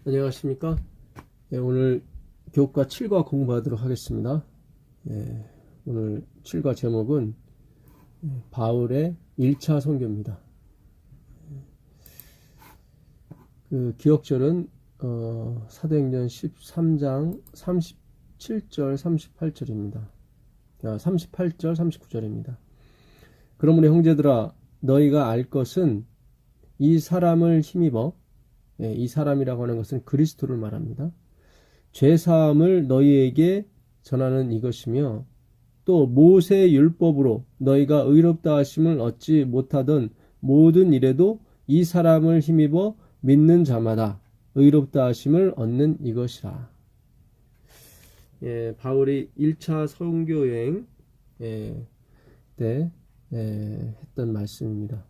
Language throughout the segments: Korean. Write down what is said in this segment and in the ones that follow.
안녕하십니까? 오늘 교과 7과 공부하도록 하겠습니다. 오늘 7과 제목은 바울의 1차 선교입니다. 그 기억절은 사도행전 13장 37절 38절입니다. 38절 39절입니다. 그러므로 형제들아 너희가 알 것은 이 사람을 힘입어 이 사람이라고 하는 것은 그리스도를 말합니다. 죄사함을 너희에게 전하는 이것이며 또 모세의 율법으로 너희가 의롭다 하심을 얻지 못하던 모든 일에도 이 사람을 힘입어 믿는 자마다 의롭다 하심을 얻는 이것이라. 바울이 1차 선교여행 때 했던 말씀입니다.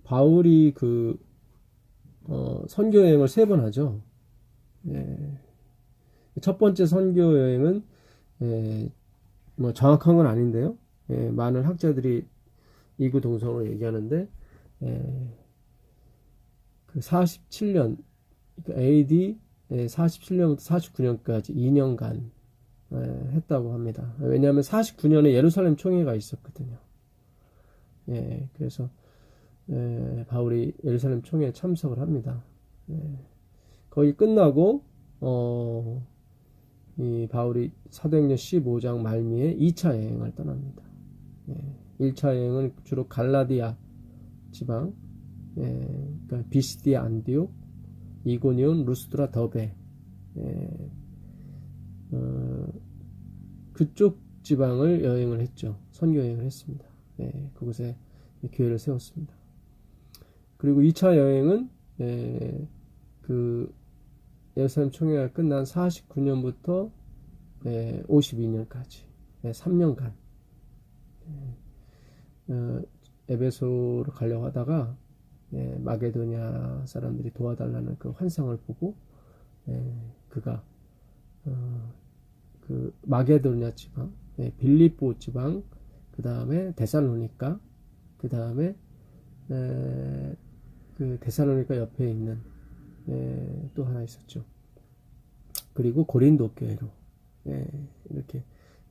바울이 선교 여행을 3번 하죠. 첫 번째 선교 여행은 뭐 정확한 건 아닌데요. 많은 학자들이 이구동성으로 얘기하는데 그 47년 AD 47년부터 49년까지 2년간 했다고 합니다. 왜냐하면 49년에 예루살렘 총회가 있었거든요. 그래서 바울이 예루살렘 총회에 참석을 합니다. 거의 끝나고 이 바울이 사도행전 15장 말미에 2차 여행을 떠납니다. 1차 여행은 주로 갈라디아 지방, 그러니까 비시디아 안디옥, 이고니온, 루스드라, 더베 그쪽 지방을 여행을 했죠. 선교 여행을 했습니다. 그곳에 교회를 세웠습니다. 그리고 2차 여행은 그 예루살렘 총회가 끝난 49년부터 52년까지 3년간 에베소로 가려고 하다가 마게도냐 사람들이 도와달라는 그 환상을 보고 그가 그 마게도냐 지방, 빌립보 지방, 그 다음에 데살로니가, 그 다음에 그 데살로니가 옆에 있는 또 하나 있었죠. 그리고 고린도 교회로 이렇게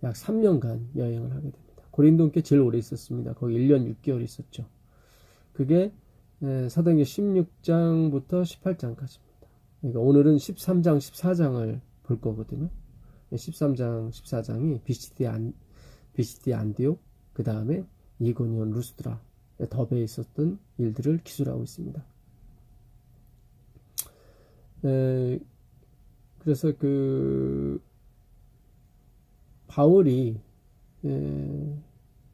약 3년간 여행을 하게 됩니다. 고린도 교회 제일 오래 있었습니다. 거기 1년 6개월 있었죠. 그게 사도행전 16장부터 18장까지입니다. 그러니까 오늘은 13장 14장을 볼 거거든요. 13장 14장이 비시디아 안디옥, 그 다음에 이고니온, 루스드라, 더베에 있었던 일들을 기술하고 있습니다. 그래서 바울이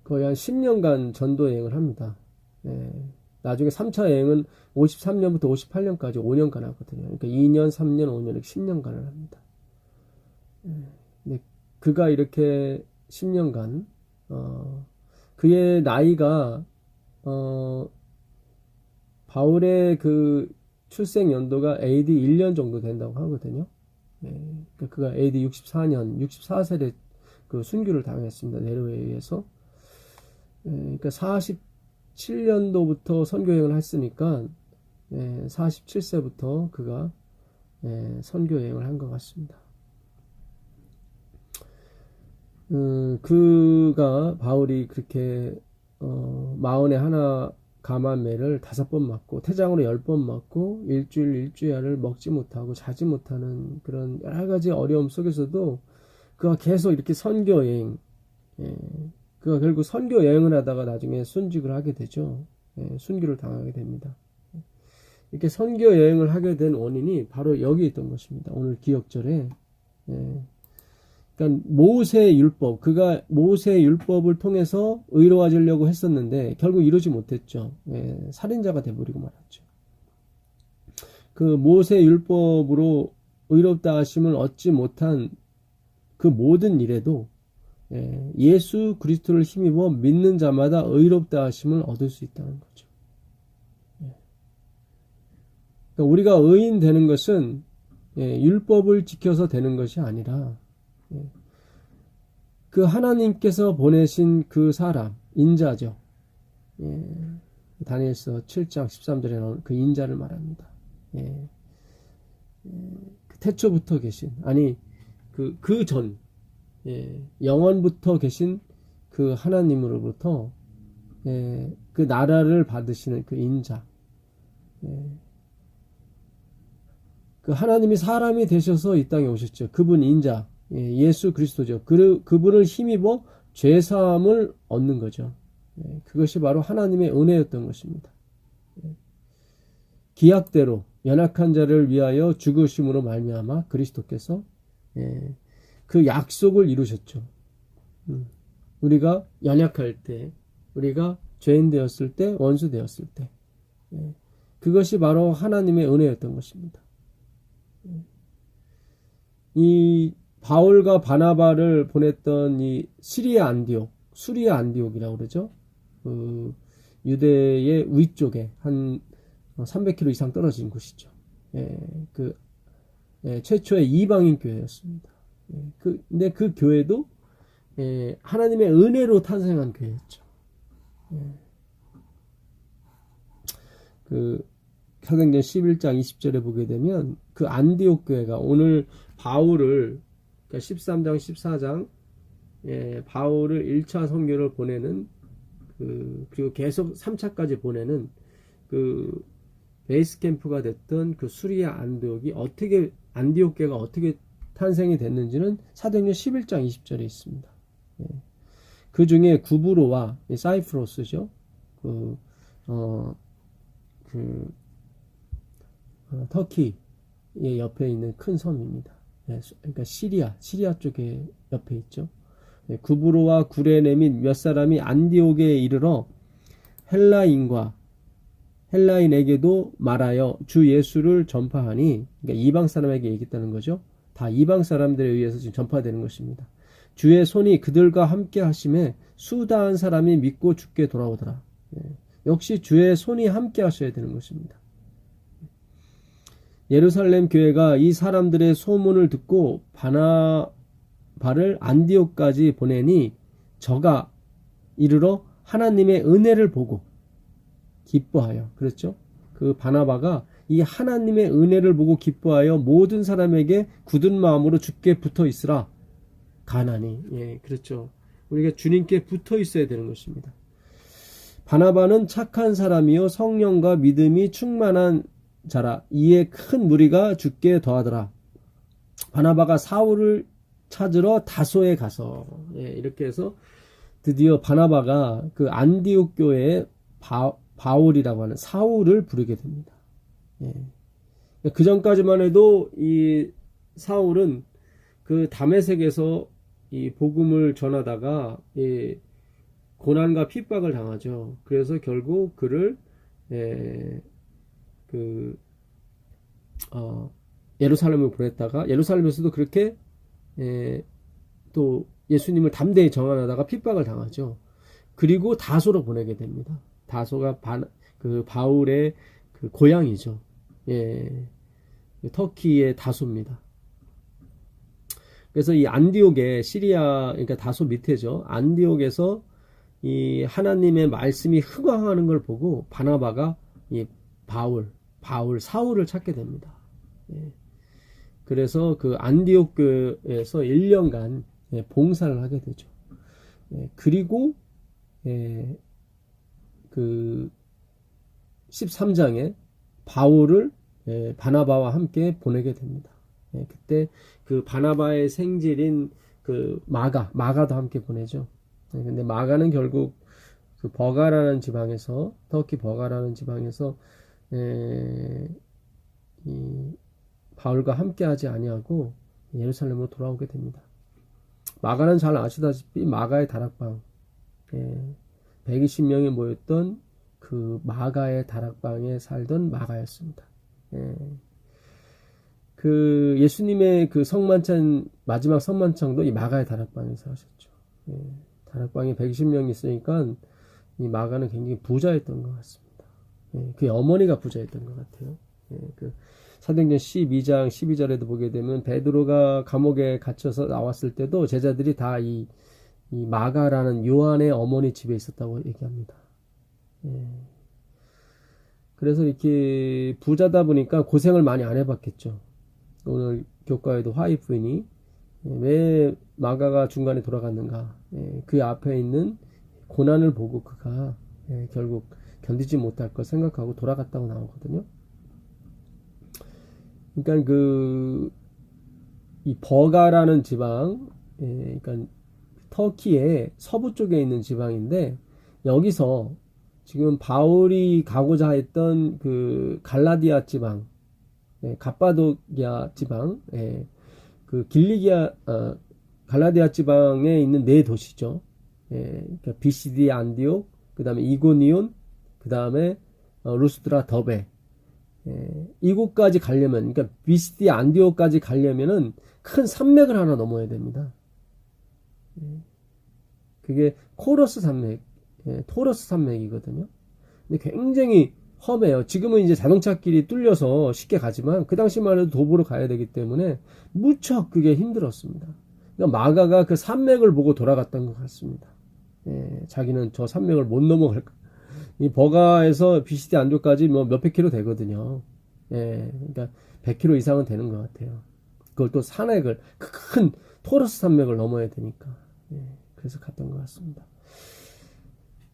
거의 한 10년간 전도 여행을 합니다. 나중에 3차 여행은 53년부터 58년까지 5년간 하거든요. 그러니까 2년, 3년, 5년 이렇게 10년간을 합니다. 그가 이렇게 10년간 그의 나이가 바울의 그 출생 연도가 AD 1년 정도 된다고 하거든요. 그러니까 그가 AD 64년 64세에 그 순교를 당했습니다. 네로에 의해서. 그러니까 47년도부터 선교여행을 했으니까 47세부터 그가 선교여행을 한 것 같습니다. 바울이 그렇게 마흔에 하나 가만매를 5번 맞고 태장으로 10번 맞고 일주일을 먹지 못하고 자지 못하는 그런 여러 가지 어려움 속에서도 그가 계속 이렇게 선교여행, 그가 결국 선교여행을 하다가 나중에 순직을 하게 되죠. 순교를 당하게 됩니다. 이렇게 선교여행을 하게 된 원인이 바로 여기 있던 것입니다. 오늘 기억절에 그러니까 모세의 율법, 그가 모세의 율법을 통해서 의로워지려고 했었는데 결국 이루지 못했죠. 살인자가 돼버리고 말았죠. 그 모세의 율법으로 의롭다 하심을 얻지 못한 그 모든 일에도 예수 그리스도를 힘입어 믿는 자마다 의롭다 하심을 얻을 수 있다는 거죠. 그러니까 우리가 의인 되는 것은 율법을 지켜서 되는 것이 아니라 그 하나님께서 보내신 그 사람, 인자죠. 다니엘서 7장 13절에 나오는 그 인자를 말합니다. 예. 그 태초부터 계신, 아니 그 전, 영원부터 계신 그 하나님으로부터 그 나라를 받으시는 그 인자, 그 하나님이 사람이 되셔서 이 땅에 오셨죠. 그분 인자, 예수 그리스도죠. 그분을 힘입어 죄사함을 얻는 거죠. 그것이 바로 하나님의 은혜였던 것입니다. 기약대로 연약한 자를 위하여 죽으심으로 말미암아 그리스도께서 그 약속을 이루셨죠. 우리가 연약할 때, 우리가 죄인 되었을 때, 원수 되었을 때, 그것이 바로 하나님의 은혜였던 것입니다. 이 바울과 바나바를 보냈던 이 수리아 안디옥이라고 그러죠. 그 유대의 위쪽에 한 300km 이상 떨어진 곳이죠. 최초의 이방인 교회였습니다. 근데 그 교회도 하나님의 은혜로 탄생한 교회였죠. 그 사도행전 11장 20절에 보게 되면 그 안디옥 교회가 오늘 바울을, 그러니까 13장 14장 바울을 1차 선교를 보내는 그리고 계속 3차까지 보내는 그 베이스 캠프가 됐던 그 수리아 안디옥 교회가 어떻게 탄생이 됐는지는 사도행전 11장 20절에 있습니다. 그 중에 구브로와 사이프러스죠. 터키의 옆에 있는 큰 섬입니다. 그러니까 시리아 쪽에 옆에 있죠. 구브로와 구레네 및 몇 사람이 안디옥에 이르러 헬라인에게도 말하여 주 예수를 전파하니, 그러니까 이방 사람에게 얘기했다는 거죠. 다 이방 사람들에 의해서 지금 전파되는 것입니다. 주의 손이 그들과 함께 하심에 수다한 사람이 믿고 주께 돌아오더라. 역시 주의 손이 함께 하셔야 되는 것입니다. 예루살렘 교회가 이 사람들의 소문을 듣고 바나바를 안디옥까지 보내니 저가 이르러 하나님의 은혜를 보고 기뻐하여, 그렇죠? 그 바나바가 이 하나님의 은혜를 보고 기뻐하여 모든 사람에게 굳은 마음으로 주께 붙어 있으라 가나니. 그렇죠. 우리가 주님께 붙어 있어야 되는 것입니다. 바나바는 착한 사람이요 성령과 믿음이 충만한 자라. 이에 큰 무리가 주께 더하더라. 바나바가 사울을 찾으러 다소에 가서, 이렇게 해서 드디어 바나바가 그 안디옥 교회의 바울이라고 하는 사울을 부르게 됩니다. 그 전까지만 해도 이 사울은 그 다메섹에서 이 복음을 전하다가 이 고난과 핍박을 당하죠. 그래서 결국 그를 예루살렘을 보냈다가 예루살렘에서도 그렇게 또 예수님을 담대히 정언하다가 핍박을 당하죠. 그리고 다소로 보내게 됩니다. 다소가 그 바울의 그 고향이죠. 터키의 다소입니다. 그래서 이 안디옥에 시리아, 그러니까 다소 밑에죠. 안디옥에서 이 하나님의 말씀이 흥황하는 걸 보고 바나바가 이 사울을 찾게 됩니다. 그래서 그 안디옥 교회에서 1년간 봉사를 하게 되죠. 그리고 그 13장에 바울을 바나바와 함께 보내게 됩니다. 그때 그 바나바의 생질인 그 마가도 함께 보내죠. 근데 마가는 결국 그 버가라는 지방에서, 터키 버가라는 지방에서 이 바울과 함께 하지 아니하고 예루살렘으로 돌아오게 됩니다. 마가는 잘 아시다시피 마가의 다락방, 120명이 모였던 그 마가의 다락방에 살던 마가였습니다. 그 예수님의 그 마지막 성만찬도 이 마가의 다락방에서 하셨죠. 다락방에 120명이 있으니까 이 마가는 굉장히 부자였던 것 같습니다. 그의 어머니가 부자였던 것 같아요. 그 사도행전 12장 12절에도 보게 되면 베드로가 감옥에 갇혀서 나왔을 때도 제자들이 다 이 마가라는 요한의 어머니 집에 있었다고 얘기합니다. 그래서 이렇게 부자다 보니까 고생을 많이 안 해봤겠죠. 오늘 교과에도 화입 부인이 왜 마가가 중간에 돌아갔는가, 그 앞에 있는 고난을 보고 그가 결국 견디지 못할 걸 생각하고 돌아갔다고 나오거든요. 그러니까 이 버가라는 지방, 그러니까 터키의 서부 쪽에 있는 지방인데, 여기서 지금 바울이 가고자 했던 그 갈라디아 지방, 갑바도기아 지방, 그 갈라디아 지방에 있는 네 도시죠. 그러니까 비시디 안디옥, 그 다음에 이고니온, 그 다음에 루스드라 더베. 이곳까지 가려면, 그러니까 비시디 안디옥까지 가려면은 큰 산맥을 하나 넘어야 됩니다. 그게 코러스 산맥, 토러스 산맥이거든요. 근데 굉장히 험해요. 지금은 이제 자동차길이 뚫려서 쉽게 가지만 그 당시만 해도 도보로 가야 되기 때문에 무척 그게 힘들었습니다. 그러니까 마가가 그 산맥을 보고 돌아갔던 것 같습니다. 자기는 저 산맥을 못 넘어갈 거. 이 버가에서 비시디 안디옥까지 뭐 몇백 킬로 되거든요. 그러니까 100km 이상은 되는 것 같아요. 그걸 또 산맥을, 큰 토러스 산맥을 넘어야 되니까. 그래서 갔던 것 같습니다.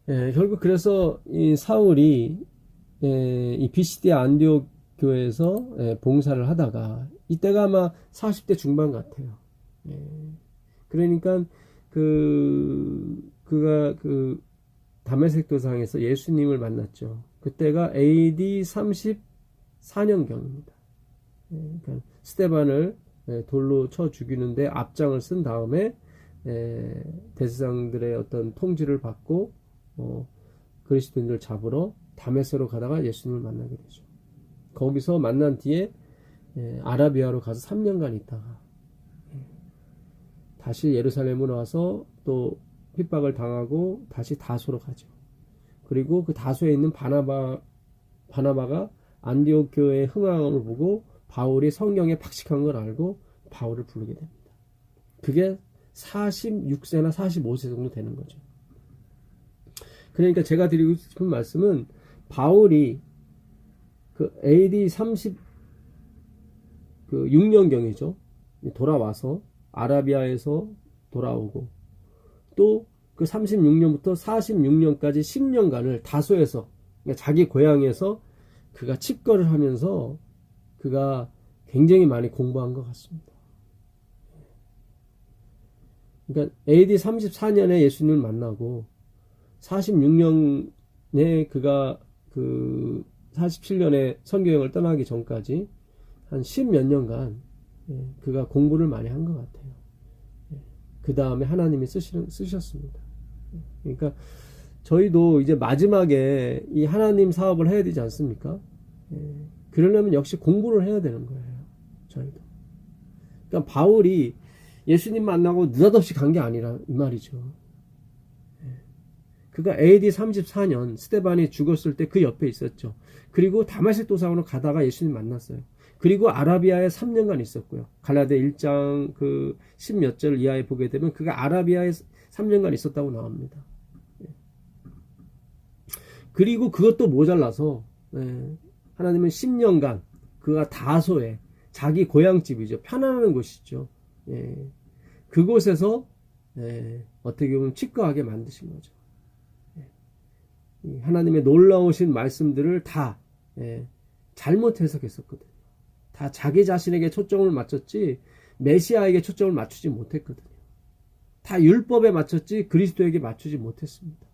결국 그래서 이 사울이 이 비시디 안디옥 교회에서 봉사를 하다가, 이때가 아마 40대 중반 같아요. 그러니까 그가 다메섹 도상에서 예수님을 만났죠. 그때가 AD 34년경입니다. 그러니까 스데반을 돌로 쳐 죽이는데 앞장을 쓴 다음에 대제사장들의 어떤 통지를 받고 그리스도인들을 잡으러 다메섹으로 가다가 예수님을 만나게 되죠. 거기서 만난 뒤에 아라비아로 가서 3년간 있다가 다시 예루살렘으로 와서 또 핍박을 당하고 다시 다소로 가죠. 그리고 그 다소에 있는 바나바가 안디옥 교회의 흥황을 보고 바울이 성경에 박식한 걸 알고 바울을 부르게 됩니다. 그게 46세나 45세 정도 되는 거죠. 그러니까 제가 드리고 싶은 말씀은, 바울이 그 AD 36년경이죠. 돌아와서 아라비아에서 돌아오고, 또 그 36년부터 46년까지 10년간을 다소에서, 그러니까 자기 고향에서 그가 칩거를 하면서 그가 굉장히 많이 공부한 것 같습니다. 그러니까 AD 34년에 예수님을 만나고 46년에 그가 47년에 선교여행을 떠나기 전까지 한 10몇 년간 그가 공부를 많이 한 것 같아요. 그 다음에 하나님이 쓰셨습니다. 그러니까 저희도 이제 마지막에 이 하나님 사업을 해야 되지 않습니까? 그러려면 역시 공부를 해야 되는 거예요. 저희도. 그러니까 바울이 예수님 만나고 느닷없이 간 게 아니라 이 말이죠. 그가 AD 34년 스데반이 죽었을 때 그 옆에 있었죠. 그리고 다메섹 도상으로 가다가 예수님 만났어요. 그리고 아라비아에 3년간 있었고요. 갈라디아 1장 10몇 절 이하에 보게 되면 그가 아라비아에 3년간 있었다고 나옵니다. 그리고 그것도 모자라서 하나님은 10년간 그가 다소에, 자기 고향집이죠. 편안한 곳이죠. 그곳에서 어떻게 보면 치과하게 만드신 거죠. 하나님의 놀라우신 말씀들을 다 잘못 해석했었거든요. 다 자기 자신에게 초점을 맞췄지 메시아에게 초점을 맞추지 못했거든요. 다 율법에 맞췄지 그리스도에게 맞추지 못했습니다.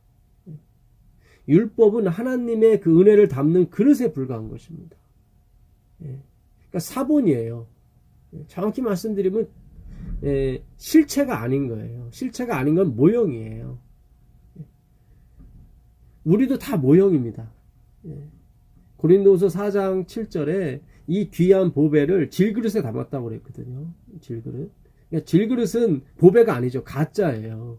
율법은 하나님의 그 은혜를 담는 그릇에 불과한 것입니다. 그러니까 사본이에요. 정확히 말씀드리면 실체가 아닌 거예요. 실체가 아닌 건 모형이에요. 우리도 다 모형입니다. 고린도후서 4장 7절에 이 귀한 보배를 질그릇에 담았다고 그랬거든요. 질그릇. 그러니까 질그릇은 보배가 아니죠. 가짜예요.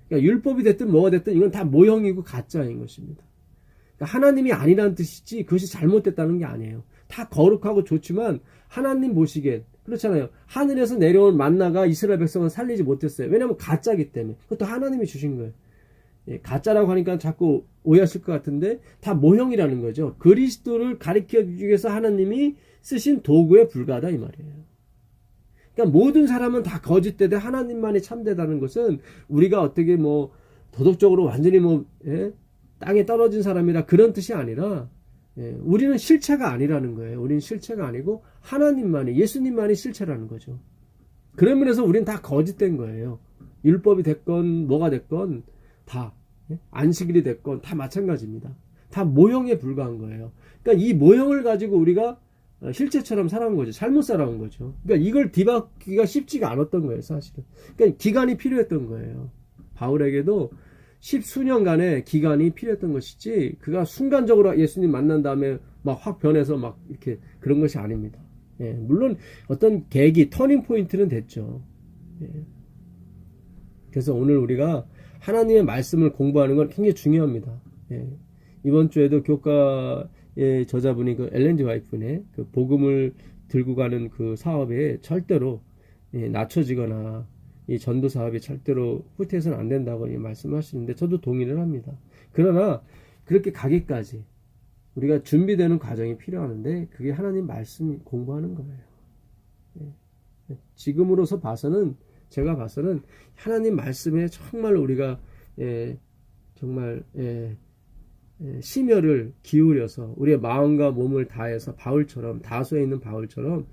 그러니까 율법이 됐든 뭐가 됐든 이건 다 모형이고 가짜인 것입니다. 그러니까 하나님이 아니라는 뜻이지 그것이 잘못됐다는 게 아니에요. 다 거룩하고 좋지만 하나님 보시기엔 그렇잖아요. 하늘에서 내려온 만나가 이스라엘 백성을 살리지 못했어요. 왜냐하면 가짜기 때문에. 그것도 하나님이 주신 거예요. 가짜라고 하니까 자꾸 오해하실 것 같은데 다 모형이라는 거죠. 그리스도를 가리켜주기 위해서 하나님이 쓰신 도구에 불과하다 이 말이에요. 그러니까 모든 사람은 다 거짓되되 하나님만이 참되다는 것은 우리가 어떻게 뭐 도덕적으로 완전히 뭐 땅에 떨어진 사람이라 그런 뜻이 아니라 우리는 실체가 아니라는 거예요. 우리는 실체가 아니고 하나님만이, 예수님만이 실체라는 거죠. 그런 면에서 우리는 다 거짓된 거예요. 율법이 됐건 뭐가 됐건 다, 안식일이 됐건 다 마찬가지입니다. 다 모형에 불과한 거예요. 그러니까 이 모형을 가지고 우리가 실체처럼 살아온 거죠. 잘못 살아온 거죠. 그러니까 이걸 뒤바뀌기가 쉽지가 않았던 거예요, 사실은. 그러니까 기간이 필요했던 거예요. 바울에게도 10수년간의 기간이 필요했던 것이지, 그가 순간적으로 예수님 만난 다음에 막 확 변해서 막 이렇게 그런 것이 아닙니다. 물론 어떤 계기, 터닝 포인트는 됐죠. 그래서 오늘 우리가 하나님의 말씀을 공부하는 건 굉장히 중요합니다. 이번 주에도 교과의 저자분이 그 엘렌 G 화이트의 그 복음을 들고 가는 그 사업에 절대로 낮춰지거나 이 전도 사업이 절대로 후퇴해서는 안 된다고 말씀하시는데 저도 동의를 합니다. 그러나 그렇게 가기까지 우리가 준비되는 과정이 필요하는데 그게 하나님 말씀 공부하는 거예요. 지금으로서 봐서는, 제가 봐서는 하나님 말씀에 정말 우리가 정말 심혈을 기울여서 우리의 마음과 몸을 다해서 바울처럼, 다소에 있는 바울처럼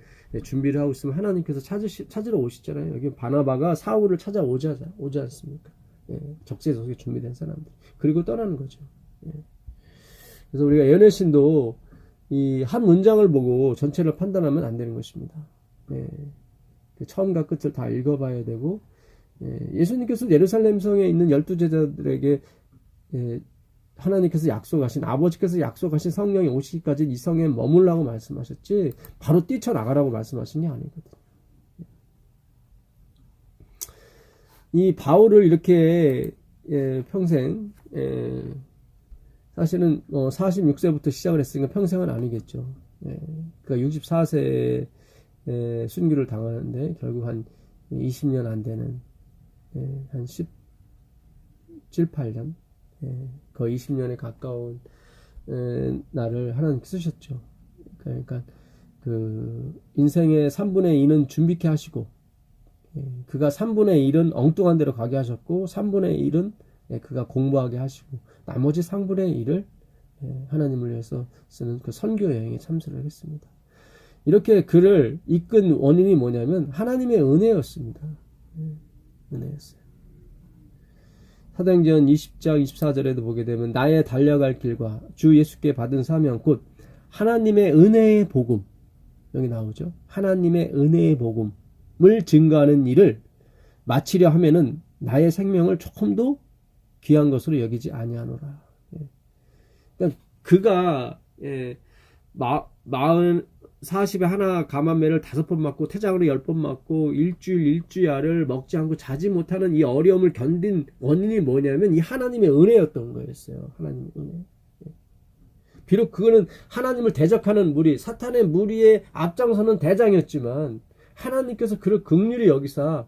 준비를 하고 있으면 하나님께서 찾으러 오시잖아요. 여기 바나바가 사울을 찾아오지 않습니까? 적재적소에 준비된 사람들. 그리고 떠나는 거죠. 그래서 우리가 연애신도 이 한 문장을 보고 전체를 판단하면 안 되는 것입니다. 처음과 끝을 다 읽어봐야 되고, 예수님께서 예루살렘 성에 있는 12제자들에게 하나님께서 약속하신, 아버지께서 약속하신 성령이 오시기까지 이 성에 머물라고 말씀하셨지 바로 뛰쳐나가라고 말씀하신 게 아니거든요. 이 바울을 이렇게 평생 사실은 46세부터 시작을 했으니까 평생은 아니겠죠. 그러니까 64세에 순교를 당하는데 결국 한 20년 안 되는 한 17, 8년 거의 20년에 가까운 날을 하나님 쓰셨죠. 그러니까 그 인생의 3분의 2는 준비케 하시고, 그가 3분의 1은 엉뚱한 데로 가게 하셨고 3분의 1은 그가 공부하게 하시고 나머지 3분의 1을 하나님을 위해서 쓰는 그 선교 여행에 참석을 했습니다. 이렇게 그를 이끈 원인이 뭐냐면 하나님의 은혜였습니다. 은혜였어요. 사도행전 20장 24절에도 보게 되면 나의 달려갈 길과 주 예수께 받은 사명 곧 하나님의 은혜의 복음, 여기 나오죠. 하나님의 은혜의 복음을 증거하는 일을 마치려 하면은 나의 생명을 조금도 귀한 것으로 여기지 아니하노라. 그러니까 그가 40에 하나 감암매를 5번 맞고 태장으로 10번 맞고 일주일야를 먹지 않고 자지 못하는 이 어려움을 견딘 원인이 뭐냐면 이 하나님의 은혜였던 거였어요. 하나님의 은혜. 비록 그거는 하나님을 대적하는 무리, 사탄의 무리에 앞장서는 대장이었지만 하나님께서 그를 긍휼히 여기사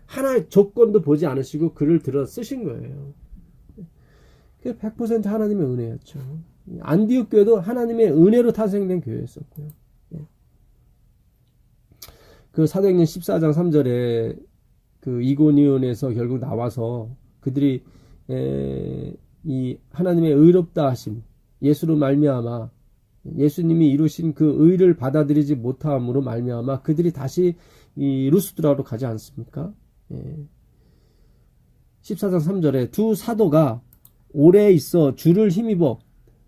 하나의 조건도 보지 않으시고 그를 들어 쓰신 거예요. 그게 100% 하나님의 은혜였죠. 안디옥 교회도 하나님의 은혜로 탄생된 교회였었고요. 그 사도행전 14장 3절에 그 이고니온에서 결국 나와서 그들이 이 하나님의 의롭다 하심, 예수로 말미암아 예수님이 이루신 그 의를 받아들이지 못함으로 말미암아 그들이 다시 이 루스드라로 가지 않습니까? 14장 3절에 두 사도가 오래 있어 주를 힘입어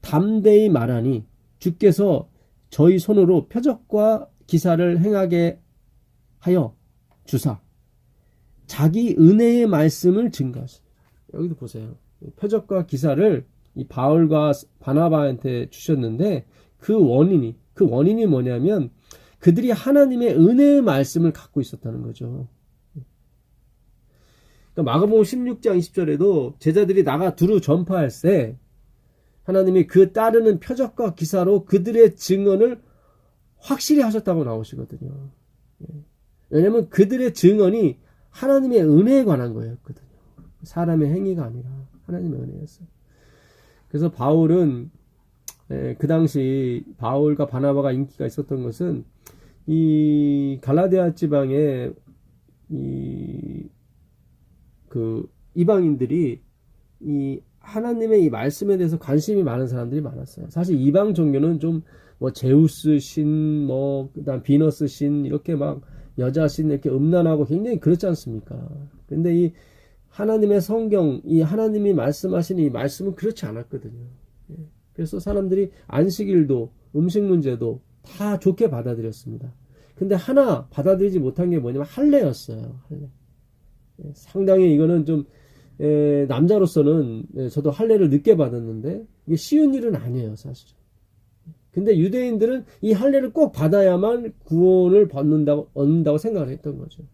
담대히 말하니 주께서 저희 손으로 표적과 기사를 행하게 하여 주사 자기 은혜의 말씀을 증거하십니다. 여기도 보세요. 표적과 기사를 이 바울과 바나바한테 주셨는데 그 원인이 뭐냐면 그들이 하나님의 은혜의 말씀을 갖고 있었다는 거죠. 그러니까 마가복음 16장 20절에도 제자들이 나가 두루 전파할 때 하나님이 그 따르는 표적과 기사로 그들의 증언을 확실히 하셨다고 나오시거든요. 왜냐하면 그들의 증언이 하나님의 은혜에 관한 거였거든요. 사람의 행위가 아니라 하나님의 은혜였어요. 그래서 바울은 그 당시 바울과 바나바가 인기가 있었던 것은 이 갈라디아 지방에 그 이방인들이 이 하나님의 이 말씀에 대해서 관심이 많은 사람들이 많았어요. 사실 이방 종교는 좀 뭐 제우스 신, 뭐 그다음 비너스 신 이렇게 막 여자 신 이렇게 음란하고 굉장히 그렇지 않습니까? 근데 이 하나님의 성경, 이 하나님이 말씀하신 이 말씀은 그렇지 않았거든요. 그래서 사람들이 안식일도 음식 문제도 다 좋게 받아들였습니다. 근데 하나 받아들이지 못한 게 뭐냐면 할례였어요. 할례. 상당히 이거는 좀 남자로서는 저도 할례를 늦게 받았는데 이게 쉬운 일은 아니에요, 사실. 근데 유대인들은 이 할례를 꼭 받아야만 구원을 얻는다고 생각을 했던 거죠.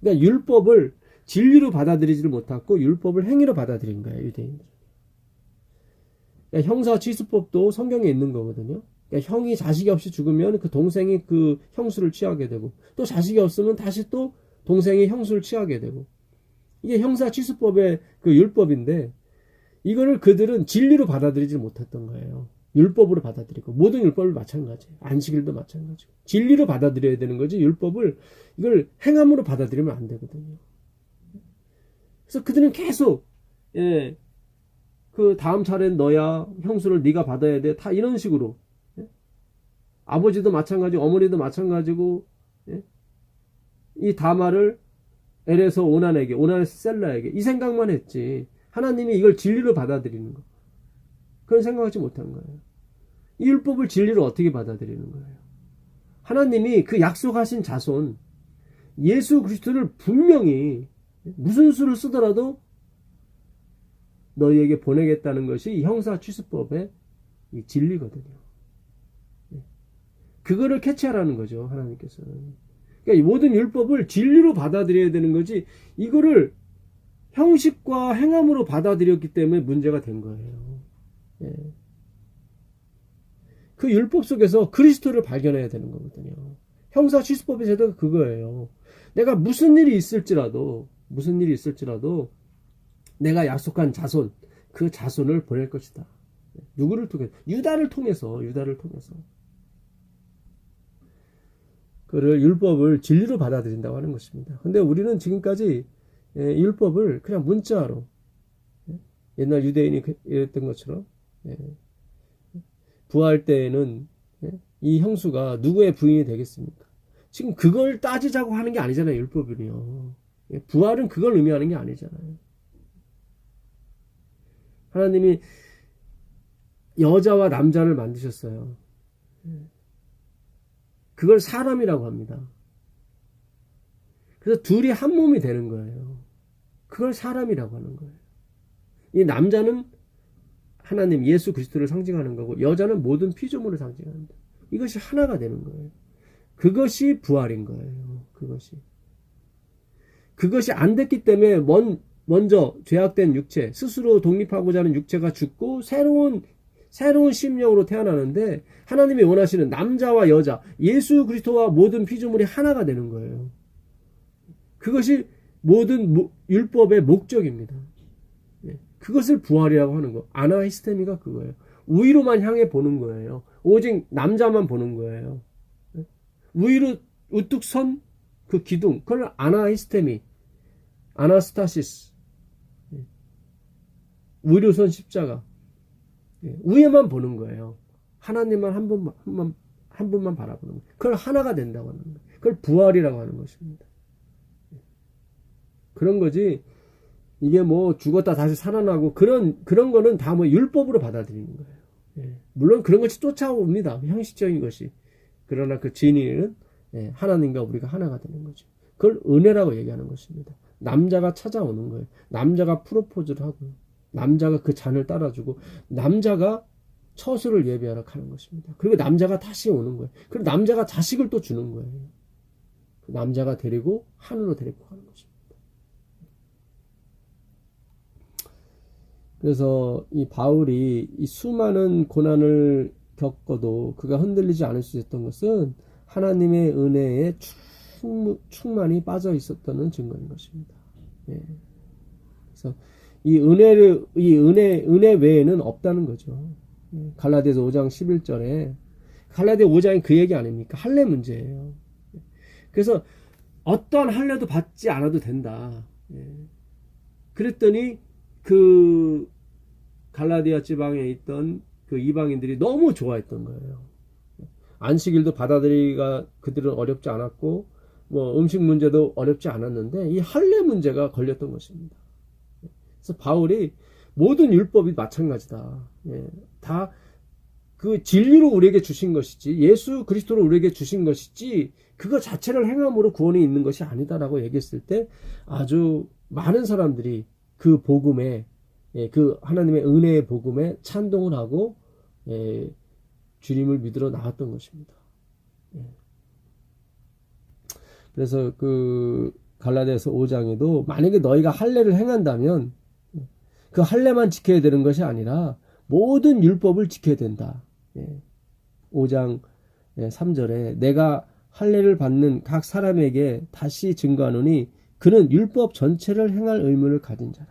그러니까 율법을 진리로 받아들이지를 못하고 율법을 행위로 받아들인 거예요, 유대인들. 그러니까 형사취수법도 성경에 있는 거거든요. 그러니까 형이 자식이 없이 죽으면 그 동생이 그 형수를 취하게 되고, 또 자식이 없으면 다시 또 동생이 형수를 취하게 되고, 이게 형사취수법의 그 율법인데, 이거를 그들은 진리로 받아들이지 못했던 거예요. 율법으로 받아들이고, 모든 율법을 마찬가지예요. 안식일도 마찬가지고. 진리로 받아들여야 되는 거지, 율법을 이걸 행함으로 받아들이면 안 되거든요. 그래서 그들은 계속 그 다음 차례는 너야, 형수를 네가 받아야 돼, 다 이런 식으로. 아버지도 마찬가지고 어머니도 마찬가지고, 이 다말을 엘에서 오난에게, 오난에서 셀라에게 이 생각만 했지, 하나님이 이걸 진리로 받아들이는 거, 그런 생각하지 못한 거예요. 이 율법을 진리로 어떻게 받아들이는 거예요? 하나님이 그 약속하신 자손 예수 그리스도를 분명히 무슨 수를 쓰더라도 너희에게 보내겠다는 것이 형사취수법의 이 진리거든요. 그거를 캐치하라는 거죠, 하나님께서는. 그러니까 이 모든 율법을 진리로 받아들여야 되는 거지, 이거를 형식과 행함으로 받아들였기 때문에 문제가 된 거예요. 그 율법 속에서 그리스도를 발견해야 되는 거거든요. 형사취수법의 제도가 그거예요. 내가 무슨 일이 있을지라도 내가 약속한 자손, 그 자손을 보낼 것이다. 누구를 통해서? 유다를 통해서. 그를 율법을 진리로 받아들인다고 하는 것입니다. 근데 우리는 지금까지 율법을 그냥 문자로, 옛날 유대인이 이랬던 것처럼, 부활 때에는 이 형수가 누구의 부인이 되겠습니까? 지금 그걸 따지자고 하는 게 아니잖아요, 율법은요. 부활은 그걸 의미하는 게 아니잖아요. 하나님이 여자와 남자를 만드셨어요. 그걸 사람이라고 합니다. 그래서 둘이 한 몸이 되는 거예요. 그걸 사람이라고 하는 거예요. 이 남자는 하나님 예수 그리스도를 상징하는 거고, 여자는 모든 피조물을 상징합니다. 이것이 하나가 되는 거예요. 그것이 부활인 거예요. 그것이 안 됐기 때문에 먼저 죄악된 육체, 스스로 독립하고자 하는 육체가 죽고 새로운 심령으로 태어나는데, 하나님이 원하시는 남자와 여자, 예수 그리스도와 모든 피조물이 하나가 되는 거예요. 그것이 모든 율법의 목적입니다. 그것을 부활이라고 하는 거. 아나히스테미가 그거예요. 우위로만 향해 보는 거예요. 오직 남자만 보는 거예요. 우위로 우뚝 선 그 기둥, 그걸 아나히스테미, 아나스타시스, 우위로 선 십자가, 위에만 보는 거예요. 하나님만 한 분만 바라보는 거예요. 그걸 하나가 된다고 하는 거예요. 그걸 부활이라고 하는 것입니다. 그런 거지, 이게 뭐 죽었다 다시 살아나고 그런 거는 다 뭐 율법으로 받아들이는 거예요. 물론 그런 것이 쫓아옵니다. 형식적인 것이. 그러나 그 진리는 하나님과 우리가 하나가 되는 거죠. 그걸 은혜라고 얘기하는 것입니다. 남자가 찾아오는 거예요. 남자가 프로포즈를 하고, 남자가 그 잔을 따라주고, 남자가 처소를 예배하러 가는 것입니다. 그리고 남자가 다시 오는 거예요. 그리고 남자가 자식을 또 주는 거예요. 그 남자가 데리고 하늘로 데리고 가는 것입니다. 그래서 이 바울이 이 수많은 고난을 겪어도 그가 흔들리지 않을 수 있었던 것은 하나님의 은혜에 충만히 빠져 있었다는 증거인 것입니다. 그래서 이 은혜 외에는 없다는 거죠. 갈라디아서 5장 11절에 갈라디아 5장이 그 얘기 아닙니까? 할례 문제예요. 그래서 어떠한 할례도 받지 않아도 된다. 그랬더니 그 갈라디아 지방에 있던 그 이방인들이 너무 좋아했던 거예요. 안식일도 받아들이기가 그들은 어렵지 않았고 뭐 음식 문제도 어렵지 않았는데 이 할례 문제가 걸렸던 것입니다. 그래서 바울이 모든 율법이 마찬가지다. 다 그 진리로 우리에게 주신 것이지 예수 그리스도로 우리에게 주신 것이지 그거 자체를 행함으로 구원이 있는 것이 아니다라고 얘기했을 때 아주 많은 사람들이 그 복음에 그 하나님의 은혜의 복음에 찬동을 하고 주님을 믿으러 나왔던 것입니다. 그래서 그 갈라디아서 5장에도 만약에 너희가 할례를 행한다면 그 할례만 지켜야 되는 것이 아니라 모든 율법을 지켜야 된다. 5장 3절에 내가 할례를 받는 각 사람에게 다시 증거하노니 그는 율법 전체를 행할 의무를 가진 자라.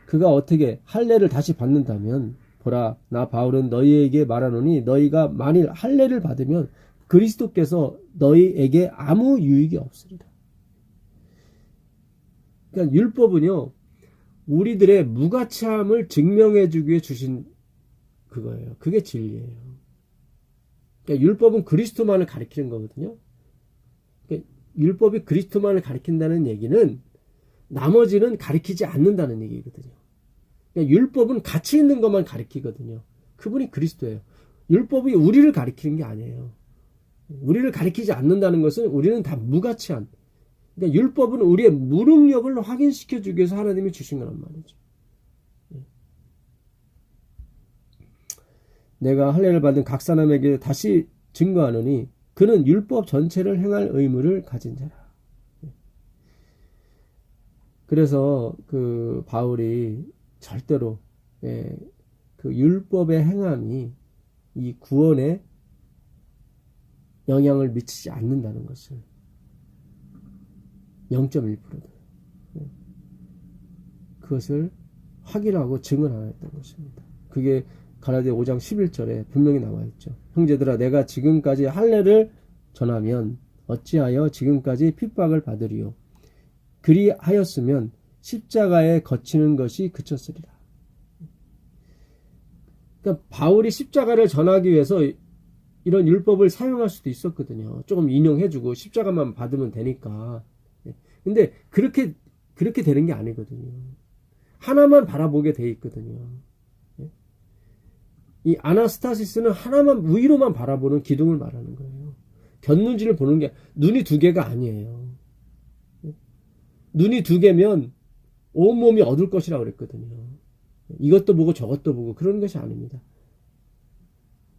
그가 어떻게 할례를 다시 받는다면 보라 나 바울은 너희에게 말하노니 너희가 만일 할례를 받으면 그리스도께서 너희에게 아무 유익이 없으리라. 그러니까 율법은요 우리들의 무가치함을 증명해 주기 위해 주신 그거예요. 그게 진리예요. 그러니까 율법은 그리스도만을 가리키는 거거든요. 그러니까 율법이 그리스도만을 가리킨다는 얘기는 나머지는 가리키지 않는다는 얘기거든요. 그러니까 율법은 가치 있는 것만 가리키거든요. 그분이 그리스도예요. 율법이 우리를 가리키는 게 아니에요. 우리를 가리키지 않는다는 것은 우리는 다 무가치한. 그러니까 율법은 우리의 무능력을 확인시켜 주기 위해서 하나님이 주신 거란 말이죠. 내가 할례를 받은 각 사람에게 다시 증거하노니 그는 율법 전체를 행할 의무를 가진 자라. 그래서 그 바울이 절대로 그 율법의 행함이 이 구원에 영향을 미치지 않는다는 것을 0.1%도 그것을 확인하고 증언하였던 것입니다. 그게 갈라디아 5장 11절에 분명히 나와 있죠. 형제들아 내가 지금까지 할례를 전하면 어찌하여 지금까지 핍박을 받으리요. 그리하였으면 십자가에 거치는 것이 그쳤으리라. 그러니까 바울이 십자가를 전하기 위해서 이런 율법을 사용할 수도 있었거든요. 조금 인용해주고 십자가만 받으면 되니까. 근데 그렇게 되는 게 아니거든요. 하나만 바라보게 돼 있거든요. 이 아나스타시스는 하나만 위로만 바라보는 기둥을 말하는 거예요. 곁눈질을 보는 게 눈이 두 개가 아니에요. 눈이 두 개면 온몸이 얻을 것이라고 그랬거든요. 이것도 보고 저것도 보고 그런 것이 아닙니다.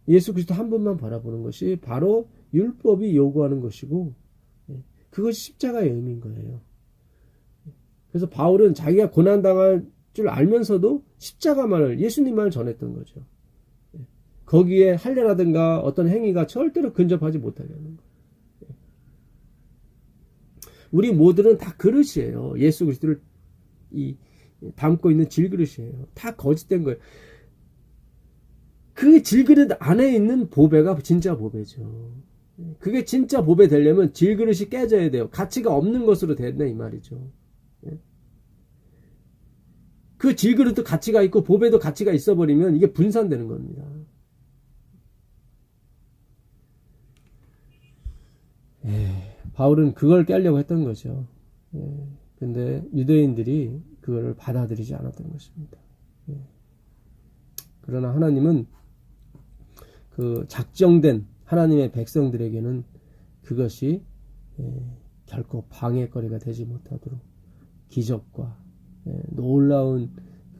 예수 그리스도 한 분만 바라보는 것이 바로 율법이 요구하는 것이고 그것이 십자가의 의미인 거예요. 그래서 바울은 자기가 고난당할 줄 알면서도 십자가만을 예수님만을 전했던 거죠. 거기에 할례라든가 어떤 행위가 절대로 근접하지 못하게 하는 거예요. 우리 모두는 다 그릇이에요. 예수 그리스도를 담고 있는 질그릇이에요. 다 거짓된 거예요. 그 질그릇 안에 있는 보배가 진짜 보배죠. 그게 진짜 보배 되려면 질그릇이 깨져야 돼요. 가치가 없는 것으로 된다 이 말이죠. 그 질그릇도 가치가 있고 보배도 가치가 있어버리면 이게 분산되는 겁니다. 바울은 그걸 깨려고 했던 거죠. 근데 유대인들이 그걸 받아들이지 않았던 것입니다. 그러나 하나님은 그 작정된 하나님의 백성들에게는 그것이 결코 방해거리가 되지 못하도록 기적과 놀라운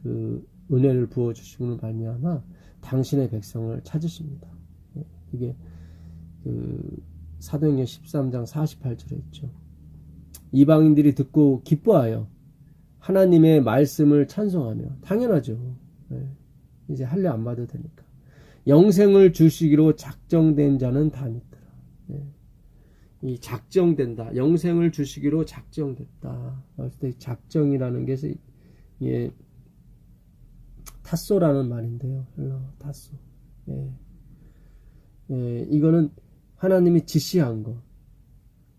그 은혜를 부어주심으로 말미암아 당신의 백성을 찾으십니다. 이게 그 사도행전 13장 48절에 있죠. 이방인들이 듣고 기뻐하여 하나님의 말씀을 찬송하며 당연하죠. 이제 할례 안 받아도 되니까. 영생을 주시기로 작정된 자는 다 믿더라. 이 작정된다. 영생을 주시기로 작정됐다. 그럴 때 작정이라는 것이 예, 타소라는 말인데요. 헬라어 타소. 예. 예, 이거는 하나님이 지시한 거.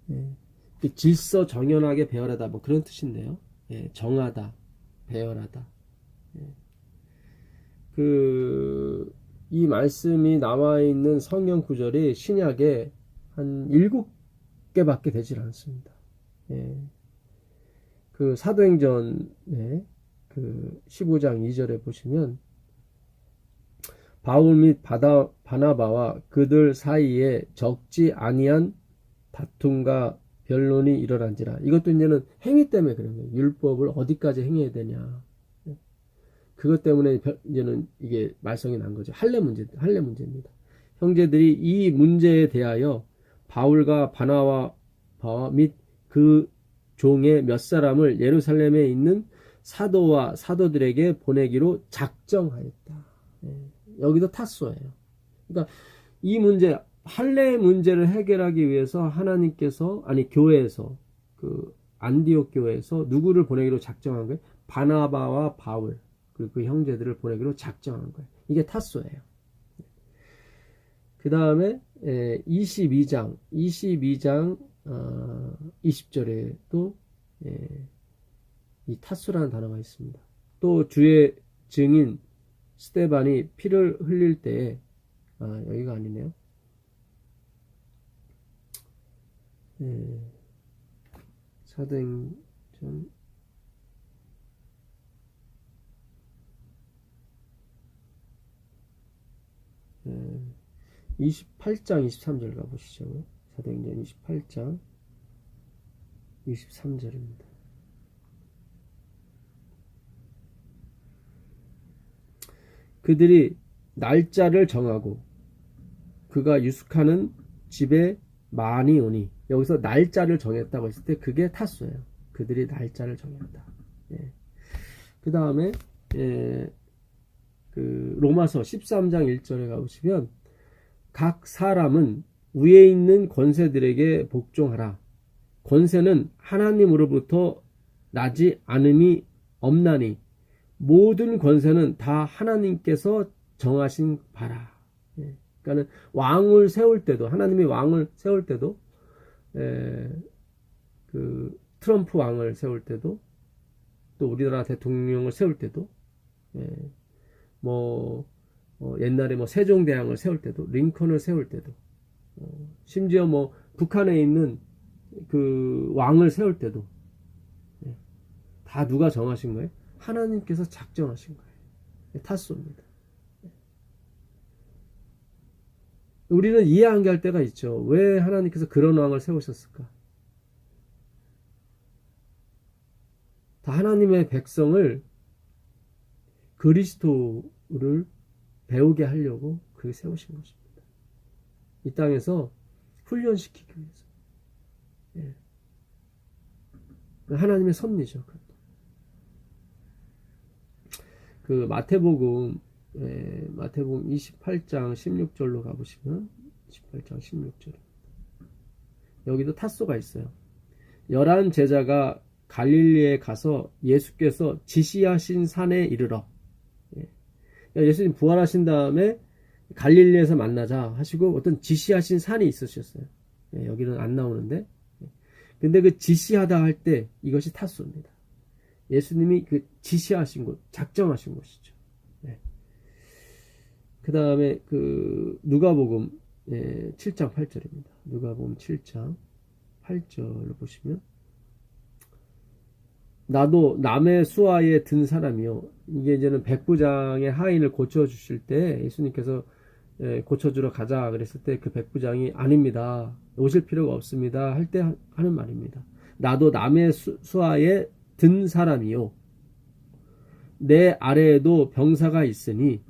예. 질서정연하게 배열하다 뭐 그런 뜻인데요. 예, 정하다, 배열하다. 예. 이 말씀이 나와 있는 성경 구절이 신약에 한 7개밖에 되질 않습니다. 예. 사도행전에 15장 2절에 보시면 바울 및 바나바와 그들 사이에 적지 아니한 다툼과 변론이 일어난지라. 이것도 이제는 행위 때문에 그런 거예요. 율법을 어디까지 행해야 되냐. 그것 때문에 이제는 이게 말썽이 난 거죠. 할례 문제입니다. 형제들이 이 문제에 대하여 바울과 바나바 및 그 종의 몇 사람을 예루살렘에 있는 사도와 사도들에게 보내기로 작정하였다. 여기도 타소예요. 그러니까 이 문제, 할례 문제를 해결하기 위해서 하나님께서, 교회에서, 안디옥 교회에서 누구를 보내기로 작정한 거예요? 바나바와 바울, 그리고 그 형제들을 보내기로 작정한 거예요. 이게 타소예요. 그 다음에 22장 20절에 또 이 타소라는 단어가 있습니다. 또 주의 증인 스데반이 피를 흘릴 때에 여기가 아니네요. 사도행전 28장 23절 가보시죠. 사도행전 28장 23절입니다. 그들이 날짜를 정하고 그가 유숙하는 집에 많이 오니, 여기서 날짜를 정했다고 했을 때 그게 타소예요. 그들이 날짜를 정했다. 예. 그 다음에 로마서 13장 1절에 가보시면 각 사람은 위에 있는 권세들에게 복종하라. 권세는 하나님으로부터 나지 않음이 없나니 모든 권세는 다 하나님께서 정하신 바라. 예. 그러니까는 왕을 세울 때도, 하나님이 왕을 세울 때도, 트럼프 왕을 세울 때도, 또 우리나라 대통령을 세울 때도, 옛날에 세종대왕을 세울 때도, 링컨을 세울 때도, 심지어 북한에 있는 그 왕을 세울 때도, 다 누가 정하신 거예요? 하나님께서 작정하신 거예요. 타소입니다. 우리는 이해 안 갈 때가 있죠. 왜 하나님께서 그런 왕을 세우셨을까? 다 하나님의 백성을, 그리스도를 배우게 하려고 그렇게 세우신 것입니다. 이 땅에서 훈련시키기 위해서. 예. 하나님의 섭리죠. 마태복음 28장 16절로 가보시면, 28장 16절. 여기도 타소가 있어요. 11 제자가 갈릴리에 가서 예수께서 지시하신 산에 이르러. 예수님 부활하신 다음에 갈릴리에서 만나자 하시고 어떤 지시하신 산이 있으셨어요. 여기는 안 나오는데. 근데 그 지시하다 할 때 이것이 타소입니다. 예수님이 지시하신 곳, 작정하신 곳이죠. 그 다음에 누가복음 7장 8절입니다. 누가복음 7장 8절을 보시면, 나도 남의 수하에 든 사람이요. 이게 이제는 백부장의 하인을 고쳐주실 때 예수님께서 고쳐주러 가자 그랬을 때 그 백부장이 아닙니다, 오실 필요가 없습니다 할 때 하는 말입니다. 나도 남의 수하에 든 사람이요. 내 아래에도 병사가 있으니,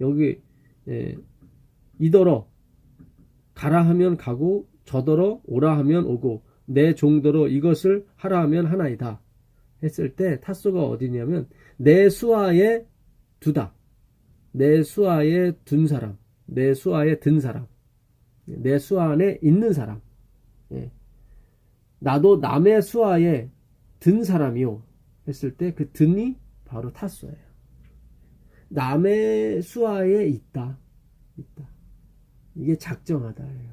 여기 이더러 가라 하면 가고 저더러 오라 하면 오고 내 종더러 이것을 하라 하면 하나이다 했을 때 타소가 어디냐면 내 수하에 두다. 내 수하에 둔 사람, 내 수하에 든 사람, 내 수 안에 있는 사람. 나도 남의 수하에 든 사람이요 했을 때 그 등이 바로 타소예요. 남의 수하에 있다. 이게 작정하다예요.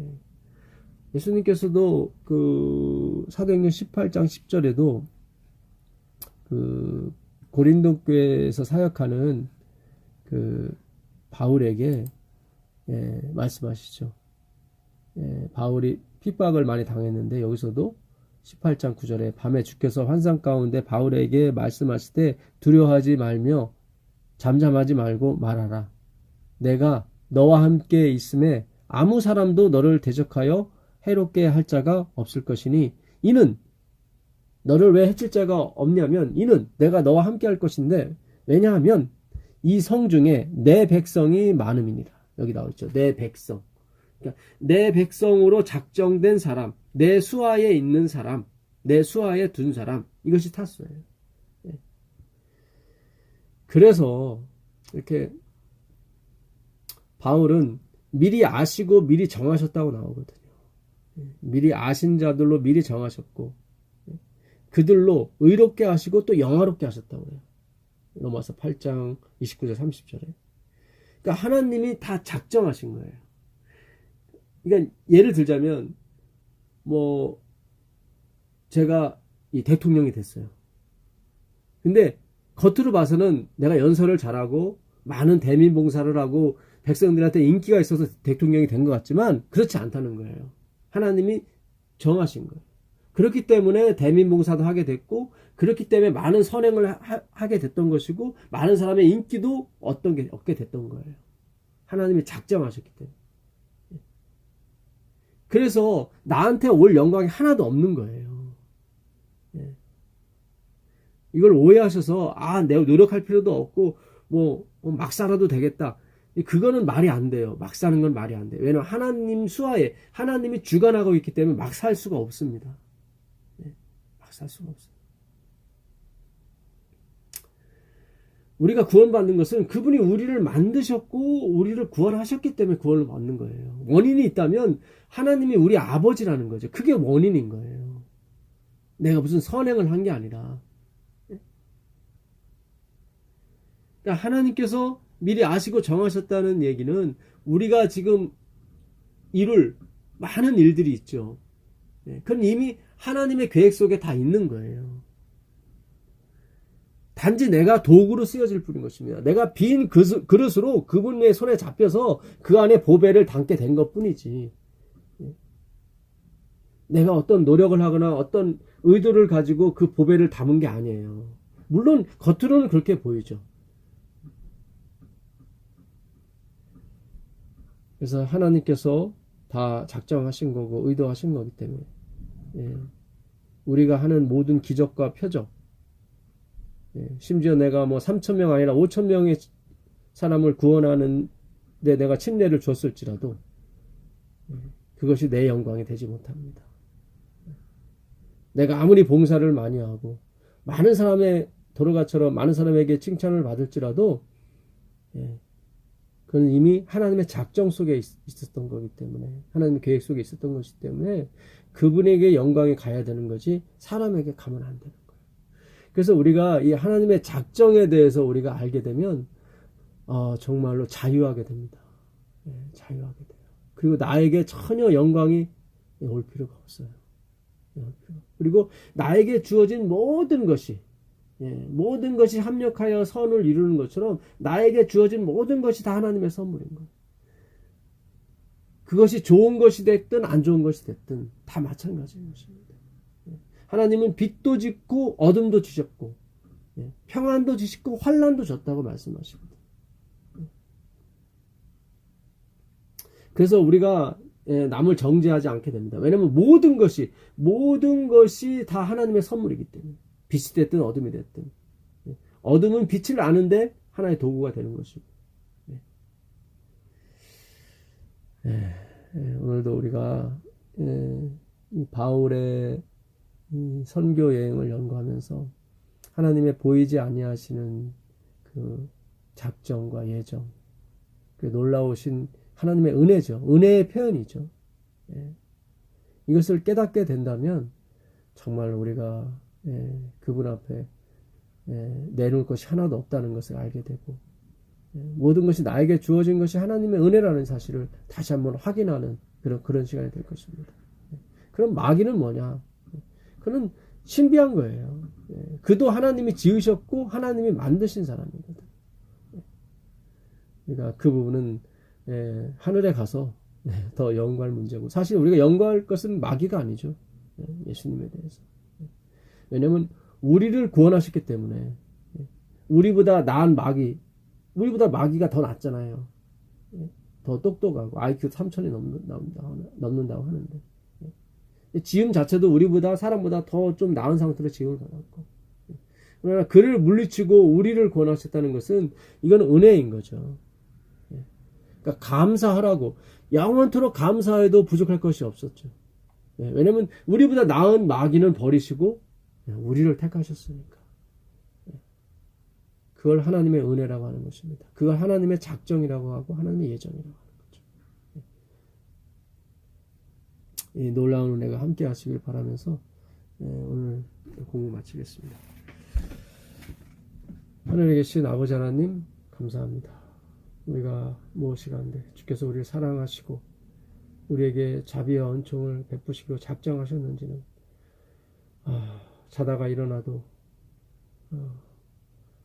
예. 예수님께서도 그 사도행전 18장 10절에도 그 고린도 교회에서 사역하는 그 바울에게 말씀하시죠. 바울이 핍박을 많이 당했는데 여기서도 18장 9절에 밤에 주께서 환상 가운데 바울에게 말씀하실 때 두려워하지 말며 잠잠하지 말고 말하라. 내가 너와 함께 있음에 아무 사람도 너를 대적하여 해롭게 할 자가 없을 것이니 이는 너를 왜 해칠 자가 없냐면 이는 내가 너와 함께 할 것인데 왜냐하면 이 성 중에 내 백성이 많음이니라. 여기 나와있죠. 내 백성. 그러니까 내 백성으로 작정된 사람, 내 수하에 있는 사람, 내 수하에 둔 사람, 이것이 타소예요. 그래서 이렇게 바울은 미리 아시고 미리 정하셨다고 나오거든요. 미리 아신 자들로 미리 정하셨고 그들로 의롭게 하시고 또 영화롭게 하셨다고 해요. 로마서 8장 29절 30절에. 그러니까 하나님이 다 작정하신 거예요. 그러니까 예를 들자면 뭐 제가 이 대통령이 됐어요. 근데 겉으로 봐서는 내가 연설을 잘하고 많은 대민 봉사를 하고 백성들한테 인기가 있어서 대통령이 된 것 같지만 그렇지 않다는 거예요. 하나님이 정하신 거예요. 그렇기 때문에 대민 봉사도 하게 됐고 그렇기 때문에 많은 선행을 하게 됐던 것이고 많은 사람의 인기도 얻게 됐던 거예요. 하나님이 작정하셨기 때문에. 그래서 나한테 올 영광이 하나도 없는 거예요. 이걸 오해하셔서 내가 노력할 필요도 없고 막 살아도 되겠다. 그거는 말이 안 돼요. 막 사는 건 말이 안 돼요. 왜냐하면 하나님 수하에 하나님이 주관하고 있기 때문에 막 살 수가 없습니다. 막 살 수가 없어요. 우리가 구원받는 것은 그분이 우리를 만드셨고 우리를 구원하셨기 때문에 구원을 받는 거예요. 원인이 있다면 하나님이 우리 아버지라는 거죠. 그게 원인인 거예요. 내가 무슨 선행을 한 게 아니라. 그러니까 하나님께서 미리 아시고 정하셨다는 얘기는 우리가 지금 이룰 많은 일들이 있죠. 그건 이미 하나님의 계획 속에 다 있는 거예요. 단지 내가 도구로 쓰여질 뿐인 것입니다. 내가 빈 그릇으로 그분의 손에 잡혀서 그 안에 보배를 담게 된 것뿐이지. 내가 어떤 노력을 하거나 어떤 의도를 가지고 그 보배를 담은 게 아니에요. 물론 겉으로는 그렇게 보이죠. 그래서 하나님께서 다 작정하신 거고 의도하신 거기 때문에 우리가 하는 모든 기적과 표적, 심지어 내가 3,000명 아니라 5,000명의 사람을 구원하는데 내가 침례를 줬을지라도 그것이 내 영광이 되지 못합니다. 내가 아무리 봉사를 많이 하고 많은 사람의 도로가처럼 많은 사람에게 칭찬을 받을지라도 그건 이미 하나님의 작정 속에 있었던 거기 때문에 하나님의 계획 속에 있었던 것이기 때문에 그분에게 영광이 가야 되는 거지 사람에게 가면 안 되는 거예요. 그래서 우리가 이 하나님의 작정에 대해서 우리가 알게 되면 정말로 자유하게 됩니다. 자유하게 돼요. 그리고 나에게 전혀 영광이 올 필요가 없어요. 그리고 나에게 주어진 모든 것이 합력하여 선을 이루는 것처럼 나에게 주어진 모든 것이 다 하나님의 선물인 거예요. 그것이 좋은 것이 됐든 안 좋은 것이 됐든 다 마찬가지인 것입니다. 하나님은 빛도 짓고 어둠도 주셨고 평안도 주시고 환난도 줬다고 말씀하십니다. 그래서 우리가 남을 정죄하지 않게 됩니다. 왜냐하면 모든 것이 다 하나님의 선물이기 때문에 빛이 됐든 어둠이 됐든 어둠은 빛을 아는데 하나의 도구가 되는 것이고 오늘도 우리가 이 바울의 이 선교 여행을 연구하면서 하나님의 보이지 아니하시는 그 작정과 예정, 그 놀라우신 하나님의 은혜죠. 은혜의 표현이죠. 이것을 깨닫게 된다면 정말 우리가 그분 앞에 내놓을 것이 하나도 없다는 것을 알게 되고, 모든 것이 나에게 주어진 것이 하나님의 은혜라는 사실을 다시 한번 확인하는 그런 시간이 될 것입니다. 그럼 마귀는 뭐냐? 그는 신비한 거예요. 그도 하나님이 지으셨고 하나님이 만드신 사람이거든. 그러니까 그 부분은 하늘에 가서 더 연구할 문제고, 사실 우리가 연구할 것은 마귀가 아니죠. 예수님에 대해서. 왜냐하면 우리를 구원하셨기 때문에. 우리보다 나은 마귀, 우리보다 마귀가 더 낫잖아요. 더 똑똑하고 IQ 3000이 넘는다고 하는데, 지음 자체도 우리보다, 사람보다 더 좀 나은 상태로 지음을 받았고, 그러나 그를 물리치고 우리를 구원하셨다는 것은 이건 은혜인 거죠. 그러니까 감사하라고, 영원토록 감사해도 부족할 것이 없었죠. 왜냐면 우리보다 나은 마귀는 버리시고 우리를 택하셨으니까. 그걸 하나님의 은혜라고 하는 것입니다. 그걸 하나님의 작정이라고 하고 하나님의 예정이라고 하는 거죠. 이 놀라운 은혜가 함께 하시길 바라면서 오늘 공부 마치겠습니다. 하늘에 계신 아버지 하나님, 감사합니다. 우리가 무엇이 간데 주께서 우리를 사랑하시고 우리에게 자비와 은총을 베푸시기로 작정하셨는지는 자다가 일어나도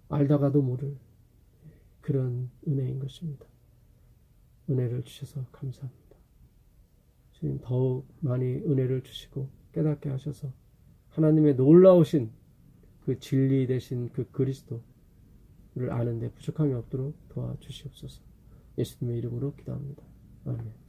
알다가도 모를 그런 은혜인 것입니다. 은혜를 주셔서 감사합니다. 주님, 더욱 많이 은혜를 주시고 깨닫게 하셔서 하나님의 놀라우신 그 진리 되신 그 그리스도를 아는데 부족함이 없도록 도와주시옵소서. 예수님의 이름으로 기도합니다. 아멘.